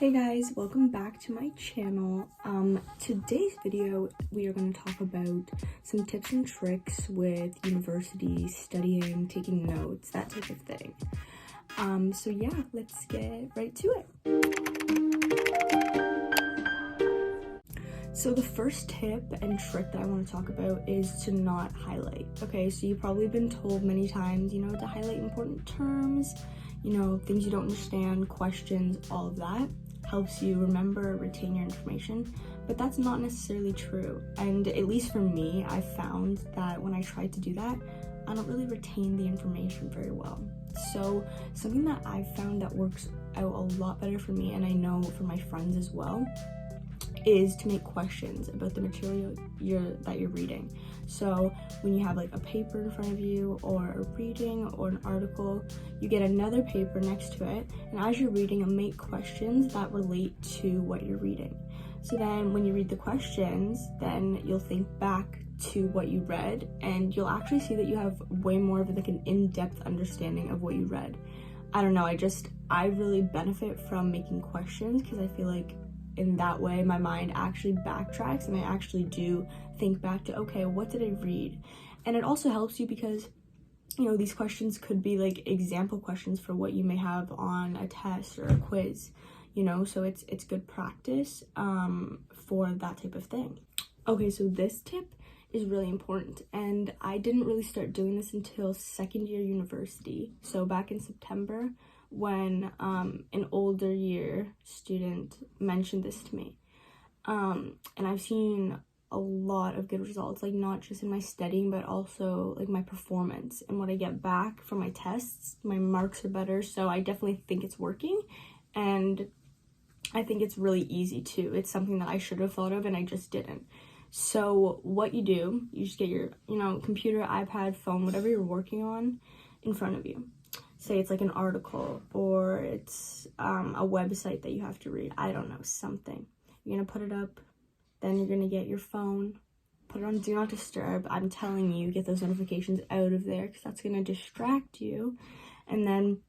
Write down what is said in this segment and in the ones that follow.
Hey guys, welcome back to my channel. Today's video we are going to talk about some tips and tricks with university, studying, taking notes, that type of thing. So yeah, let's get right to it. So the first tip and trick that I want to talk about is to not highlight. Okay, so you've probably been told many times, to highlight important terms, things you don't understand, questions, all of that. Helps you remember, retain your information, but that's not necessarily true. And at least for me, I found that when I tried to do that, I don't really retain the information very well. So something that I've found that works out a lot better for me, and I know for my friends as well, is to make questions about the material that you're reading. So when you have like a paper in front of you or a reading or an article, you get another paper next to it, and as you're reading, make questions that relate to what you're reading. So then when you read the questions, then you'll think back to what you read, and you'll actually see that you have way more of like an in-depth understanding of what you read. I don't know, I really benefit from making questions because I feel like in that way my mind actually backtracks and I actually do think back to, okay, what did I read? And it also helps you because these questions could be like example questions for what you may have on a test or a quiz, so it's good practice for that type of thing. Okay, so this tip is really important, and I didn't really start doing this until second year university, so back in September, when an older year student mentioned this to me. And I've seen a lot of good results, like not just in my studying, but also like my performance and what I get back from my tests. My marks are better, so I definitely think it's working, and I think it's really easy too. It's something that I should have thought of and I just didn't. So what you do, you just get your, computer, iPad, phone, whatever you're working on in front of you. Say it's like an article or it's a website that you have to read. I don't know, something. You're gonna put it up, then you're gonna get your phone, put it on Do Not Disturb. I'm telling you, get those notifications out of there because that's gonna distract you. And then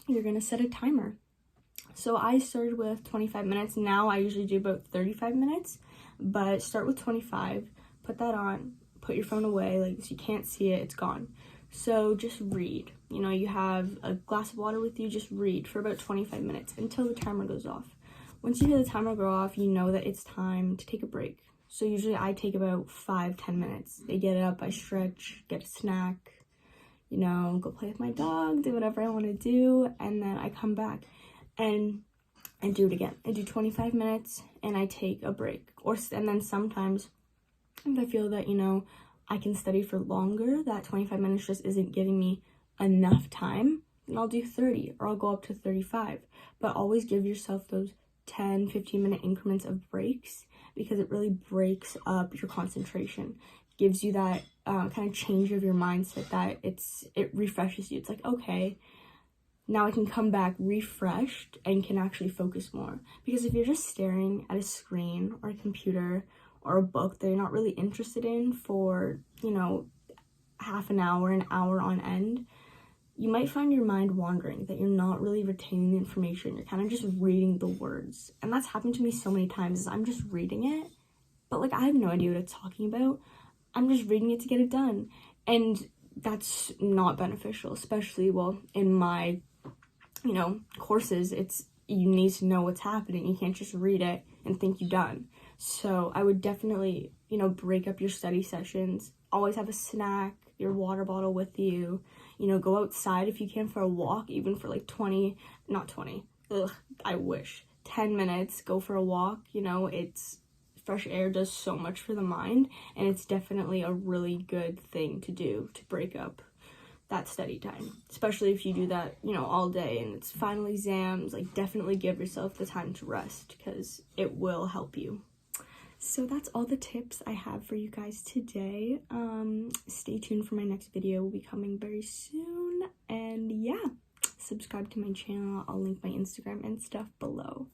you're gonna set a timer. So I started with 25 minutes. Now I usually do about 35 minutes, but start with 25, put that on, put your phone away, like so you can't see it, it's gone. So just read. You have a glass of water with you, just read for about 25 minutes until the timer goes off. Once you hear the timer go off, you know that it's time to take a break. So usually I take about 5-10 minutes. I get up, I stretch, get a snack, go play with my dog, do whatever I want to do, and then I come back and do it again. I do 25 minutes and I take a break. And then sometimes if I feel that, I can study for longer, that 25 minutes just isn't giving me enough time, then I'll do 30 or I'll go up to 35. But always give yourself those 10-15 minute increments of breaks because it really breaks up your concentration. Gives you that kind of change of your mindset that it refreshes you. It's like, okay, now I can come back refreshed and can actually focus more. Because if you're just staring at a screen or a computer or a book that you're not really interested in for, half an hour on end, you might find your mind wandering, that you're not really retaining the information. You're kind of just reading the words. And that's happened to me so many times is I'm just reading it, but like I have no idea what it's talking about. I'm just reading it to get it done. And that's not beneficial, especially, in my, courses, you need to know what's happening. You can't just read it and think you're done. So I would definitely, break up your study sessions. Always have a snack, your water bottle with you. Go outside if you can for a walk, even for like 10 minutes, go for a walk. It's fresh air does so much for the mind, and it's definitely a really good thing to do to break up that study time, especially if you do that, all day and it's final exams. Like, definitely give yourself the time to rest because it will help you. So that's all the tips I have for you guys today. Stay tuned for my next video. Will be coming very soon, and yeah, subscribe to my channel. I'll link my Instagram and stuff below.